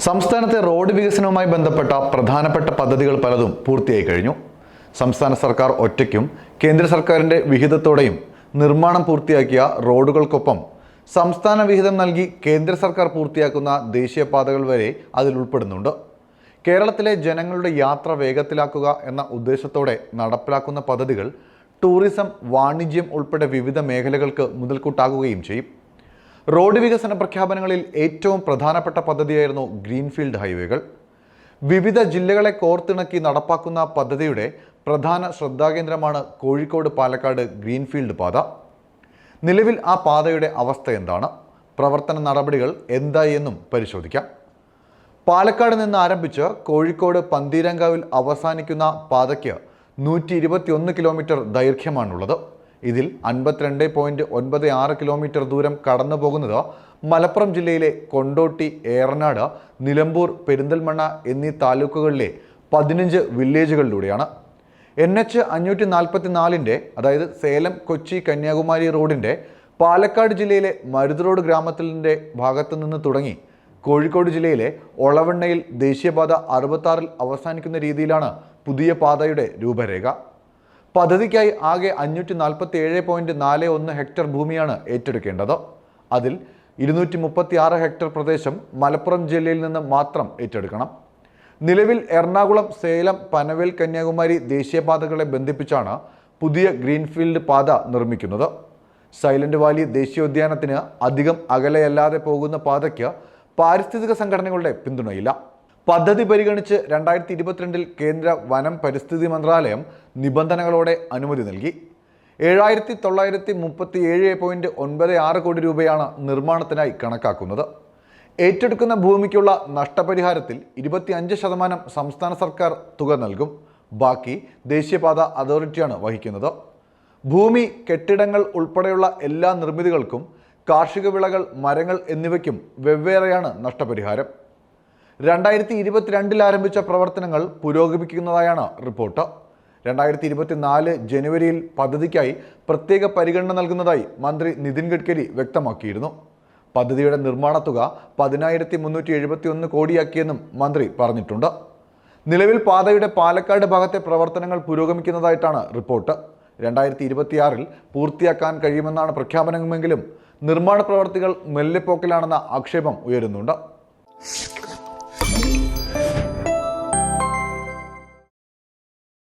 സംസ്ഥാനത്തെ റോഡ് വികസനവുമായി ബന്ധപ്പെട്ട പ്രധാനപ്പെട്ട പദ്ധതികൾ പലതും പൂർത്തിയായി കഴിഞ്ഞു. സംസ്ഥാന സർക്കാർ ഒറ്റയ്ക്കും കേന്ദ്ര സർക്കാരിൻ്റെ വിഹിതത്തോടെയും നിർമ്മാണം പൂർത്തിയാക്കിയ റോഡുകൾക്കൊപ്പം സംസ്ഥാന വിഹിതം നൽകി കേന്ദ്ര സർക്കാർ പൂർത്തിയാക്കുന്ന ദേശീയപാതകൾ വരെ അതിൽ ഉൾപ്പെടുന്നുണ്ട്. കേരളത്തിലെ ജനങ്ങളുടെ യാത്ര വേഗത്തിലാക്കുക എന്ന ഉദ്ദേശത്തോടെ നടപ്പിലാക്കുന്ന പദ്ധതികൾ ടൂറിസം, വാണിജ്യം ഉൾപ്പെടെ വിവിധ മേഖലകൾക്ക് മുതൽക്കൂട്ടാകുകയും ചെയ്യും. റോഡ് വികസന പ്രഖ്യാപനങ്ങളിൽ ഏറ്റവും പ്രധാനപ്പെട്ട പദ്ധതിയായിരുന്നു ഗ്രീൻഫീൽഡ് ഹൈവേകൾ. വിവിധ ജില്ലകളെ കോർത്തിണക്കി നടപ്പാക്കുന്ന പദ്ധതിയുടെ പ്രധാന ശ്രദ്ധാകേന്ദ്രമാണ് കോഴിക്കോട്-പാലക്കാട് ഗ്രീൻഫീൽഡ് പാത. നിലവിൽ ആ പാതയുടെ അവസ്ഥ എന്താണ്, പ്രവർത്തന നടപടികൾ എന്തായി എന്നും പരിശോധിക്കാം. പാലക്കാട് നിന്ന് ആരംഭിച്ച് കോഴിക്കോട് പന്തീരങ്കാവിൽ അവസാനിക്കുന്ന പാതയ്ക്ക് 121 കിലോമീറ്റർ ദൈർഘ്യമാണുള്ളത്. ഇതിൽ 52.96 കിലോമീറ്റർ ദൂരം കടന്നു പോകുന്നത് മലപ്പുറം ജില്ലയിലെ കൊണ്ടോട്ടി, ഏറനാട്, നിലമ്പൂർ, പെരിന്തൽമണ്ണ എന്നീ താലൂക്കുകളിലെ 15 വില്ലേജുകളിലൂടെയാണ്. NH 544-ന്റെ അതായത് സേലം, കൊച്ചി, കന്യാകുമാരി റോഡിൻ്റെ പാലക്കാട് ജില്ലയിലെ മരുത് റോഡ് ഗ്രാമത്തിൻ്റെ ഭാഗത്തു നിന്ന് തുടങ്ങി കോഴിക്കോട് ജില്ലയിലെ ഒളവണ്ണയിൽ ദേശീയപാത 66 അവസാനിക്കുന്ന രീതിയിലാണ് പുതിയ പാതയുടെ രൂപരേഖ. പദ്ധതിക്കായി ആകെ 547.41 ഹെക്ടർ ഭൂമിയാണ് ഏറ്റെടുക്കേണ്ടത്. അതിൽ 236 ഹെക്ടർ പ്രദേശം മലപ്പുറം ജില്ലയിൽ നിന്ന് മാത്രം ഏറ്റെടുക്കണം. നിലവിൽ എറണാകുളം, സേലം, പനവേൽ, കന്യാകുമാരി ദേശീയപാതകളെ ബന്ധിപ്പിച്ചാണ് പുതിയ ഗ്രീൻഫീൽഡ് പാത നിർമ്മിക്കുന്നത്. സൈലന്റ് വാലി ദേശീയോദ്യാനത്തിന് അധികം അകലെയല്ലാതെ പോകുന്ന പാതയ്ക്ക് പാരിസ്ഥിതിക സംഘടനകളുടെ പിന്തുണയില്ല. പദ്ധതി പരിഗണിച്ച് 2022 കേന്ദ്ര വനം പരിസ്ഥിതി മന്ത്രാലയം നിബന്ധനകളോടെ അനുമതി നൽകി. 7,937.96 കോടി രൂപയാണ് നിർമ്മാണത്തിനായി കണക്കാക്കുന്നത്. ഏറ്റെടുക്കുന്ന ഭൂമിക്കുള്ള നഷ്ടപരിഹാരത്തിൽ 25% സംസ്ഥാന സർക്കാർ തുക നൽകും. ബാക്കി ദേശീയപാത അതോറിറ്റിയാണ് വഹിക്കുന്നത്. ഭൂമി, കെട്ടിടങ്ങൾ ഉൾപ്പെടെയുള്ള എല്ലാ നിർമ്മിതികൾക്കും കാർഷിക വിളകൾ, മരങ്ങൾ എന്നിവയ്ക്കും വെവ്വേറെയാണ് നഷ്ടപരിഹാരം. 2022 ആരംഭിച്ച പ്രവർത്തനങ്ങൾ പുരോഗമിക്കുന്നതായാണ് റിപ്പോർട്ട്. 2024 ജനുവരിയിൽ പദ്ധതിക്കായി പ്രത്യേക പരിഗണന നൽകുന്നതായി മന്ത്രി നിതിൻ ഗഡ്കരി വ്യക്തമാക്കിയിരുന്നു. പദ്ധതിയുടെ നിർമ്മാണ തുക 10,371 കോടിയാക്കിയെന്നും മന്ത്രി പറഞ്ഞിട്ടുണ്ട്. നിലവിൽ പാതയുടെ പാലക്കാട് ഭാഗത്തെ പ്രവർത്തനങ്ങൾ പുരോഗമിക്കുന്നതായിട്ടാണ് റിപ്പോർട്ട്. 2026 പൂർത്തിയാക്കാൻ കഴിയുമെന്നാണ് പ്രഖ്യാപനമെങ്കിലും നിർമ്മാണ പ്രവർത്തികൾ മെല്ലെപ്പോക്കിലാണെന്ന ആക്ഷേപം ഉയരുന്നുണ്ട്.